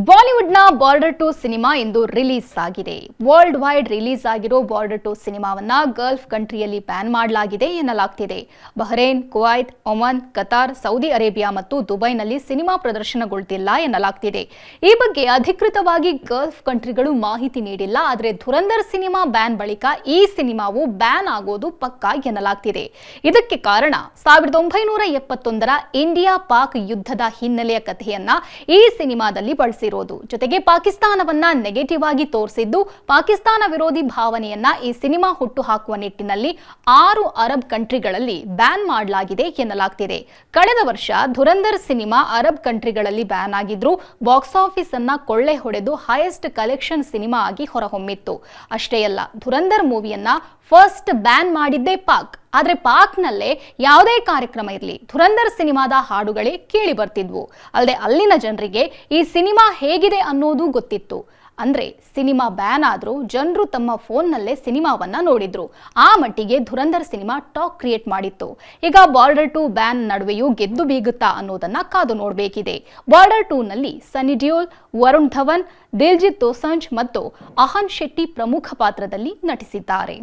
ಬಾಲಿವುಡ್ನ border 2 cinema ಇಂದು release ಆಗಿದೆ. ವರ್ಲ್ಡ್ ವೈಡ್ ರಿಲೀಸ್ ಆಗಿರೋ ಬಾರ್ಡರ್ 2 ಸಿನಿಮಾವನ್ನ ಗಲ್ಫ್ ಕಂಟ್ರಿಯಲ್ಲಿ ಬ್ಯಾನ್ ಮಾಡಲಾಗಿದೆ ಎನ್ನಲಾಗ್ತಿದೆ. Bahrain, Kuwait, Oman, Qatar, Saudi Arabia ಮತ್ತು ದುಬೈನಲ್ಲಿ ಸಿನಿಮಾ ಪ್ರದರ್ಶನಗೊಳ್ತಿಲ್ಲ ಎನ್ನಲಾಗ್ತಿದೆ. ಈ ಬಗ್ಗೆ ಅಧಿಕೃತವಾಗಿ ಗಲ್ಫ್ ಕಂಟ್ರಿಗಳು ಮಾಹಿತಿ ನೀಡಿಲ್ಲ. ಆದರೆ ಧುರಂಧರ್ ಸಿನಿಮಾ ಬ್ಯಾನ್ ಬಳಿಕ ಈ ಸಿನಿಮಾವು ಬ್ಯಾನ್ ಆಗೋದು ಪಕ್ಕಾ ಎನ್ನಲಾಗ್ತಿದೆ. ಇದಕ್ಕೆ ಕಾರಣ 1971ರ ಇಂಡಿಯಾ ಪಾಕ್ ಯುದ್ಧದ ಹಿನ್ನೆಲೆಯ ಕಥೆಯನ್ನ ಈ ಸಿನಿಮಾದಲ್ಲಿ ಬಳಸಿರೋದು. ಜೊತೆಗೆ ಪಾಕಿಸ್ತಾನವನ್ನ ನೆಗೆಟಿವ್ ಆಗಿ ತೋರಿಸಿದ್ದು, ಪಾಕಿಸ್ತಾನ ವಿರೋಧಿ ಭಾವನೆಯನ್ನ ಈ ಸಿನಿಮಾ ಹುಟ್ಟು ಹಾಕುವ ನಿಟ್ಟಿನಲ್ಲಿ 6 ಅರಬ್ ಕಂಟ್ರಿಗಳಲ್ಲಿ ಬ್ಯಾನ್ ಮಾಡಲಾಗಿದೆ ಎನ್ನಲಾಗ್ತಿದೆ. ಕಳೆದ ವರ್ಷ ಧುರಂಧರ್ ಸಿನಿಮಾ ಅರಬ್ ಕಂಟ್ರಿಗಳಲ್ಲಿ ಬ್ಯಾನ್ ಆಗಿದ್ರು ಬಾಕ್ಸ್ ಆಫೀಸ್ ಅನ್ನ ಕೊಳ್ಳೆ ಹೊಡೆದು ಹೈಯೆಸ್ಟ್ ಕಲೆಕ್ಷನ್ ಸಿನಿಮಾ ಆಗಿ ಹೊರಹೊಮ್ಮಿತ್ತು. ಅಷ್ಟೇ ಅಲ್ಲ, ಧುರಂಧರ್ ಮೂವಿಯನ್ನ ಫಸ್ಟ್ ಬ್ಯಾನ್ ಮಾಡಿದ್ದೇ ಪಾಕ್. ಆದ್ರೆ ಪಾಕ್ನಲ್ಲೇ ಯಾವುದೇ ಕಾರ್ಯಕ್ರಮ ಇರಲಿ, ಧುರಂಧರ್ ಸಿನಿಮಾದ ಹಾಡುಗಳೇ ಕೇಳಿ ಬರ್ತಿದ್ವು. ಅಲ್ಲದೆ ಅಲ್ಲಿನ ಜನರಿಗೆ ಈ ಸಿನಿಮಾ ಹೇಗಿದೆ ಅನ್ನೋದು ಗೊತ್ತಿತ್ತು. ಅಂದ್ರೆ ಸಿನಿಮಾ ಬ್ಯಾನ್ ಆದ್ರೂ ಜನರು ತಮ್ಮ ಫೋನ್ನಲ್ಲೇ ಸಿನಿಮಾವನ್ನ ನೋಡಿದ್ರು. ಆ ಮಟ್ಟಿಗೆ ಧುರಂಧರ್ ಸಿನಿಮಾ ಟಾಕ್ ಕ್ರಿಯೇಟ್ ಮಾಡಿತ್ತು. ಈಗ ಬಾರ್ಡರ್ 2 ಬ್ಯಾನ್ ನಡುವೆಯೂ ಗೆದ್ದು ಬೀಗುತ್ತಾ ಅನ್ನೋದನ್ನ ಕಾದು ನೋಡಬೇಕಿದೆ. ಬಾರ್ಡರ್ 2 ನಲ್ಲಿ ಸನ್ನಿ ಡಿಯೋಲ್, ವರುಣ್ ಧವನ್, ದಿಲ್ಜಿತ್ ದೋಸಂಜ್ ಮತ್ತು ಅಹನ್ ಶೆಟ್ಟಿ ಪ್ರಮುಖ ಪಾತ್ರದಲ್ಲಿ ನಟಿಸಿದ್ದಾರೆ.